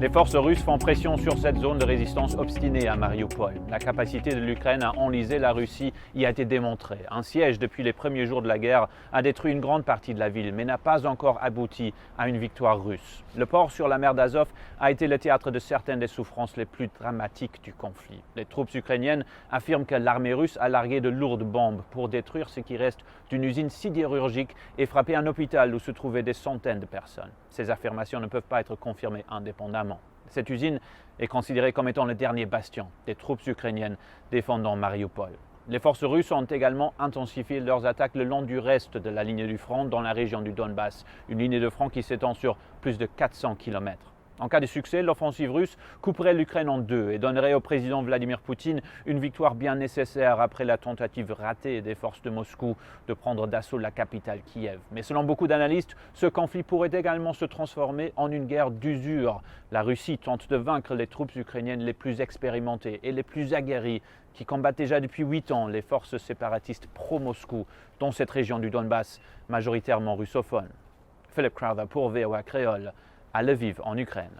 Les forces russes font pression sur cette zone de résistance obstinée à Mariupol. La capacité de l'Ukraine à enliser la Russie y a été démontrée. Un siège depuis les premiers jours de la guerre a détruit une grande partie de la ville, mais n'a pas encore abouti à une victoire russe. Le port sur la mer d'Azov a été le théâtre de certaines des souffrances les plus dramatiques du conflit. Les troupes ukrainiennes affirment que l'armée russe a largué de lourdes bombes pour détruire ce qui reste d'une usine sidérurgique et frapper un hôpital où se trouvaient des centaines de personnes. Ces affirmations ne peuvent pas être confirmées indépendamment. Cette usine est considérée comme étant le dernier bastion des troupes ukrainiennes défendant Mariupol. Les forces russes ont également intensifié leurs attaques le long du reste de la ligne du front dans la région du Donbass, une ligne de front qui s'étend sur plus de 400 km. En cas de succès, l'offensive russe couperait l'Ukraine en deux et donnerait au président Vladimir Poutine une victoire bien nécessaire après la tentative ratée des forces de Moscou de prendre d'assaut la capitale Kiev. Mais selon beaucoup d'analystes, ce conflit pourrait également se transformer en une guerre d'usure. La Russie tente de vaincre les troupes ukrainiennes les plus expérimentées et les plus aguerries qui combattent déjà depuis 8 ans les forces séparatistes pro-Moscou dans cette région du Donbass, majoritairement russophone. Philip Crowther pour VOA Créole, à Lviv, en Ukraine.